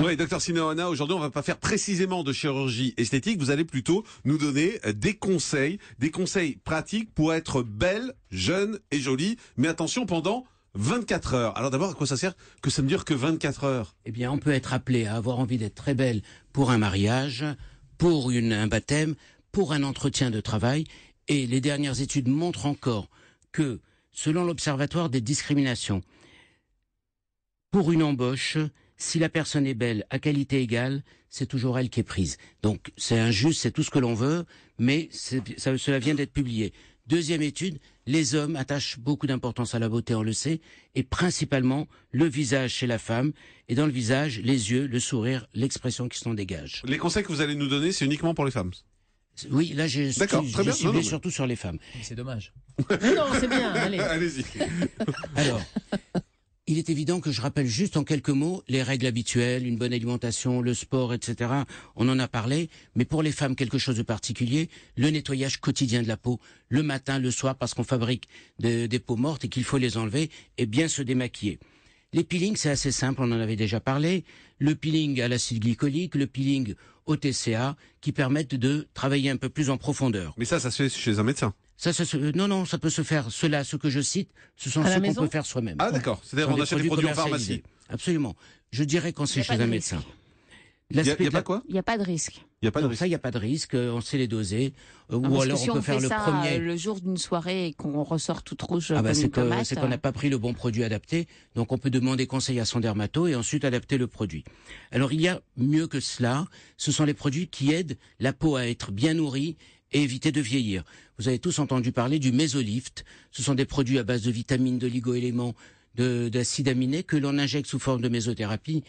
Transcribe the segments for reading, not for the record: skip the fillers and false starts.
Oui, docteur Sinaona, aujourd'hui on va pas faire précisément de chirurgie esthétique, vous allez plutôt nous donner des conseils pratiques pour être belle, jeune et jolie, mais attention pendant 24 heures. Alors d'abord, à quoi ça sert que ça ne dure que 24 heures? Eh bien, on peut être appelé à avoir envie d'être très belle pour un mariage, pour un baptême, pour un entretien de travail, et les dernières études montrent encore que, selon l'Observatoire des discriminations, pour une embauche, si la personne est belle à qualité égale, c'est toujours elle qui est prise. Donc c'est injuste, c'est tout ce que l'on veut, mais cela vient d'être publié. Deuxième étude, les hommes attachent beaucoup d'importance à la beauté, on le sait, et principalement le visage chez la femme, et dans le visage, les yeux, le sourire, l'expression qui s'en dégage. Les conseils que vous allez nous donner, c'est uniquement pour les femmes? Oui, là j'ai ciblé surtout sur les femmes. C'est dommage. Non, c'est bien, allez. Allez-y. Alors, il est évident que je rappelle juste en quelques mots les règles habituelles, une bonne alimentation, le sport, etc. On en a parlé, mais pour les femmes, quelque chose de particulier, le nettoyage quotidien de la peau, le matin, le soir, parce qu'on fabrique des peaux mortes et qu'il faut les enlever et bien se démaquiller. Les peelings, c'est assez simple, on en avait déjà parlé. Le peeling à l'acide glycolique, le peeling au TCA, qui permettent de travailler un peu plus en profondeur. Mais ça se fait chez un médecin? Non, ça peut se faire. Ce que je cite, ce sont ceux qu'on peut faire soi-même. Ah d'accord, c'est-à-dire on achète des produits en pharmacie. Absolument. Je dirais quand c'est chez un médecin. Il n'y a pas quoi? Il n'y a pas de risque. Il n'y a pas de risque. Ça, il n'y a pas de risque, on sait les doser. Ou alors si on peut faire le premier. Le jour d'une soirée et qu'on ressort toute rouge comme une tomate. C'est qu'on n'a pas pris le bon produit adapté, donc on peut demander conseil à son dermato et ensuite adapter le produit. Alors il y a mieux que cela, ce sont les produits qui aident la peau à être bien nourrie et éviter de vieillir. Vous avez tous entendu parler du Mésolift. Ce sont des produits à base de vitamines, d'oligo-éléments, d'acides aminés que l'on injecte sous forme de mésothérapie.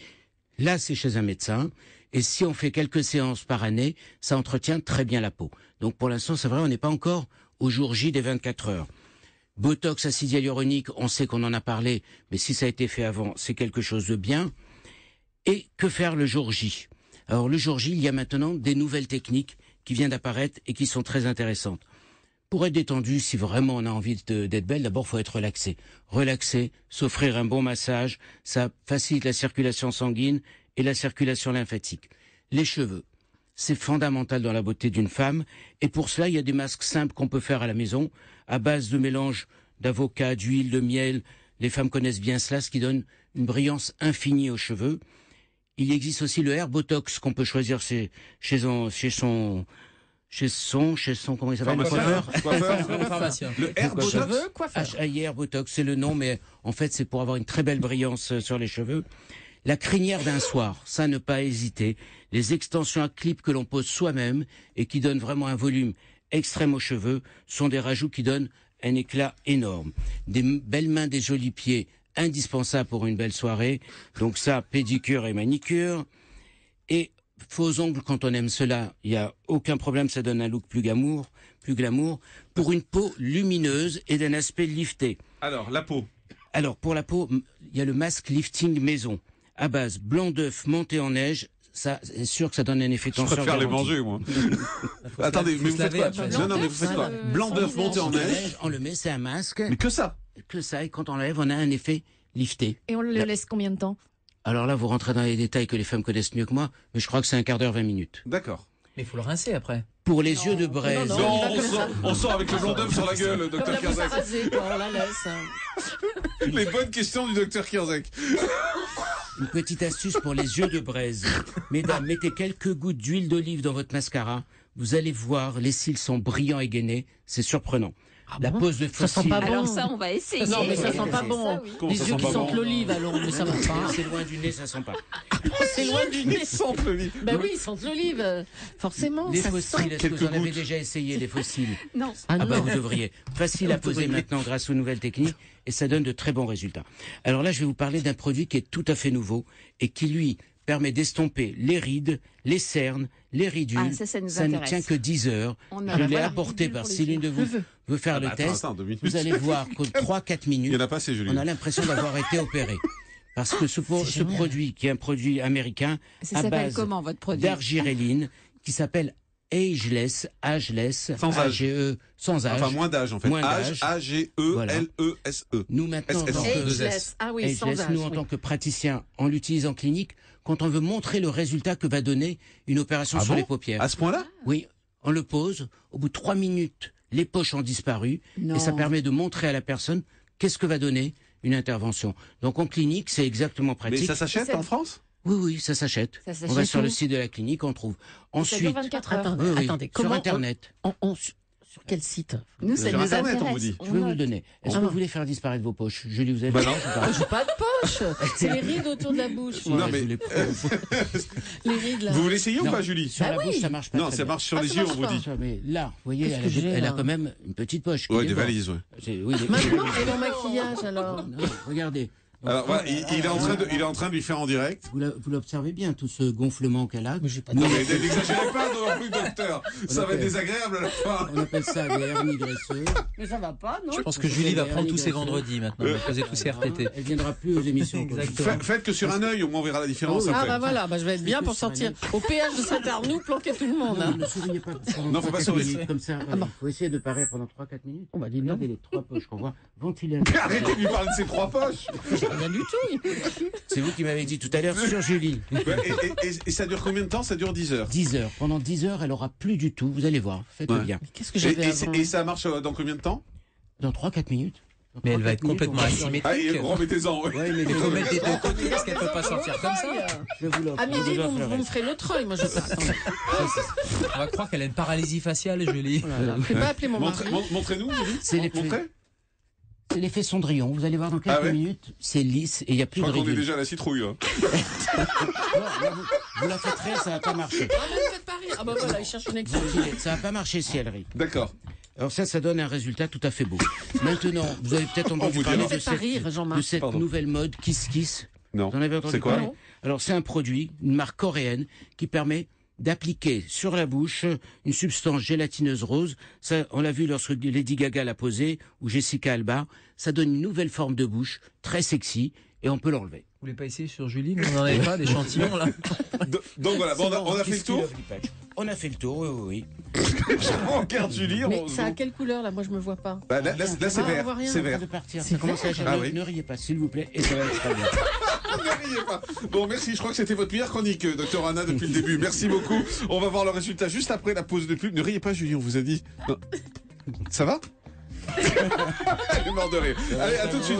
Là, c'est chez un médecin. Et si on fait quelques séances par année, ça entretient très bien la peau. Donc pour l'instant, c'est vrai, on n'est pas encore au jour J des 24 heures. Botox, acide hyaluronique, on sait qu'on en a parlé, mais si ça a été fait avant, c'est quelque chose de bien. Et que faire le jour J? Alors le jour J, il y a maintenant des nouvelles techniques qui viennent d'apparaître et qui sont très intéressantes. Pour être détendu, si vraiment on a envie d'être belle, d'abord, faut être relaxé. Relaxer, s'offrir un bon massage, ça facilite la circulation sanguine et la circulation lymphatique. Les cheveux, c'est fondamental dans la beauté d'une femme. Et pour cela, il y a des masques simples qu'on peut faire à la maison, à base de mélange d'avocat, d'huile, de miel. Les femmes connaissent bien cela, ce qui donne une brillance infinie aux cheveux. Il existe aussi le Hair Botox qu'on peut choisir chez son comment il s'appelle, le pharmacien. Le Hair Botox. Hair Botox, c'est le nom, mais en fait c'est pour avoir une très belle brillance sur les cheveux. La crinière d'un soir, ça ne pas hésiter. Les extensions à clip que l'on pose soi-même et qui donnent vraiment un volume extrême aux cheveux sont des rajouts qui donnent un éclat énorme. Des belles mains, des jolis pieds, indispensable pour une belle soirée. Donc ça, pédicure et manicure. Et faux ongles, quand on aime cela, il n'y a aucun problème, ça donne un look plus glamour. Pour une peau lumineuse et d'un aspect lifté. Alors, la peau. Alors, pour la peau, il y a le mask lifting maison. À base blanc d'œuf monté en neige. Ça, c'est sûr que ça donne un effet tenseur. Je préfère les manger, moi. Attendez, mais vous faites quoi? Non, mais vous faites quoi? Blanc d'œuf monté en neige. On le met, c'est un masque. Mais que ça? Et quand on l'enlève, on a un effet lifté. Et on le laisse combien de temps? Alors là, vous rentrez dans les détails que les femmes connaissent mieux que moi, mais je crois que c'est un quart d'heure, 20 minutes. D'accord. Mais il faut le rincer après. Pour les yeux de braise. Non, on sort avec le blanc d'œuf sur la gueule, docteur Kierzek. On la laisse. Les bonnes questions du docteur Kierzek. Une petite astuce pour les yeux de braise. Mesdames, mettez quelques gouttes d'huile d'olive dans votre mascara. Vous allez voir, les cils sont brillants et gainés. C'est surprenant. La pose de faux cils. Alors ça, on va essayer. Non, mais ça sent pas bon. Les yeux qui sentent l'olive, alors, mais ça va pas. C'est loin du nez, ça sent pas. C'est loin du nez. Ils sentent l'olive. Ben oui, ils sentent l'olive. Forcément, les ça fossiles, sent. est-ce que vous en avez déjà essayé, les fossiles? Non. Ah bah vous devriez. Facile à poser maintenant grâce aux nouvelles techniques et ça donne de très bons résultats. Alors là, je vais vous parler d'un produit qui est tout à fait nouveau et qui, lui, permet d'estomper les rides, les cernes, les ridules. Ah, ça ne tient que 10 heures. Je l'ai apporté par si l'une de vous veut faire le test. Vous allez voir qu'au 3-4 minutes, il y en a pas assez, Julie. On a l'impression d'avoir été opéré. Parce que ce produit, qui est un produit américain, à base comment, votre produit? d'argiréline, qui s'appelle ageless, Sans âge. AGE, sans âge. Enfin, moins d'âge, en fait. Moins d'âge. A-G-E-L-E-S-E. Nous, maintenant, Ageless. Ah oui, sans âge. nous, en tant que praticiens, on l'utilise en clinique quand on veut montrer le résultat que va donner une opération sur les paupières. À ce point-là? Oui, on le pose. Au bout de 3 minutes, les poches ont disparu. Non. Et ça permet de montrer à la personne qu'est-ce que va donner une intervention. Donc en clinique, c'est exactement pratique. Mais ça s'achète en France? Oui, ça s'achète. Ça s'achète On va sur où? le site de la clinique, on trouve. Ça dure Ensuite, 24 heures. Attendez, sur comment Internet. sur quel site? Nous, ça Sur nous Internet, intéresse. on vous dit. Je vais vous le donner. Est-ce que vous voulez faire disparaître vos poches? Julie, vous avez Bah des non. poches ou pas? J'ai pas de poche. C'est les rides autour de la bouche. Non, Ouais, mais- je voulais- Les rides là. Vous voulez essayer ou Non. pas, Julie? Sur la bouche, ça marche pas. Non, très ça bien. marche sur Ah, les ça yeux, on marche vous pas. dit. Mais là, vous voyez, Qu'est-ce que j'ai, elle a là quand même une petite poche. qui Ouais, des déborde. valises, ouais. Oui, Maintenant, et le maquillage alors? Non, regardez. Alors, voilà, il est en train de lui faire en direct. Vous l'observez bien, tout ce gonflement qu'elle a. Mais j'ai pas Non, de- mais n'exagérez pas non plus, docteur. Ça va être désagréable à la fin. On appelle ça des hernies graisseuses. Mais ça va pas, non? Je pense que Julie va prendre tous ses vendredis maintenant. Elle va poser tous ses RTT. Elle viendra plus aux émissions. Exactement. Faites que sur un œil, au moins on verra la différence Ah après. bah voilà, bah je vais être bien pour sortir au péage de Saint-Arnoux, planquer tout le monde. Non, Hein. ne souriez pas. Non, faut pas sourire. Comme ça, il faut essayer de parer pendant 3-4 minutes. On va dire non. Regardez les 3 poches qu'on voit ventiler. Arrêtez de lui parler de ses 3 poches. Rien du tout. C'est vous qui m'avez dit tout à l'heure sur Julie. Et ça dure combien de temps? Ça dure 10 heures. 10 heures. Pendant 10 heures, elle aura plus du tout. Vous allez voir. Faites-le Ouais. bien. Qu'est-ce que j'avais avant? Et ça marche dans combien de temps? Dans 3-4 minutes. Dans Mais elle 3-4 va être minutes, complètement on va- asymétrique. Ah, et remettez-en. Ouais. Ouais, mais Il faut mettre des deux côtés parce qu'elle peut pas sortir comme ça. je vous l'offre. À midi, Je vous offre vous le me reste. ferez l'autre œil, moi je vais pas attendre. On va croire qu'elle a une paralysie faciale, Julie. Voilà. Je vais pas appeler mon mari. Montrez-nous, Julie. C'est les Montrez. C'est l'effet Cendrillon. Vous allez voir dans quelques Ah ouais minutes. C'est lisse et il n'y a plus Je de crois qu'on est ridules. déjà à la citrouille. Hein. Non, là, vous la faites rire, ça va pas marcher. Ah mais ne faites pas rire. Ah bah voilà, il cherche une excuse. Ça va pas marcher si elle rit. D'accord. Alors ça donne un résultat tout à fait beau. Maintenant, vous avez peut-être entendu vous parler dira. de Faites pas rire, Jean-Marc. cette Pardon. nouvelle mode Kiss Kiss. Non. Vous en avez entendu C'est quoi? parler? Alors c'est un produit, une marque coréenne, qui permet d'appliquer sur la bouche une substance gélatineuse rose. Ça, on l'a vu lorsque Lady Gaga l'a posé ou Jessica Alba. Ça donne une nouvelle forme de bouche, très sexy, et on peut l'enlever. Vous voulez pas essayer sur Julie? Vous n'en avez pas d'échantillon là? Donc voilà, bon, on a fait le tour. On a fait le tour, oui, oui. On regarde Julie. Mais ça a quelle couleur là? Moi je me vois pas. Bah, là, c'est Ah, on vert. voit rien. C'est Avant vert. de partir, C'est ça commence à vert. changer. Ah oui. Ne riez pas, s'il vous plaît, et ça va être très bien. Ne riez pas. Bon, merci. Je crois que c'était votre meilleure chronique, docteur Anna, depuis le début. Merci beaucoup. On va voir le résultat juste après la pause de pub. Ne riez pas, Julie, on vous a dit. Non. Ça va? Elle est morte de rire. Allez, à tout de suite.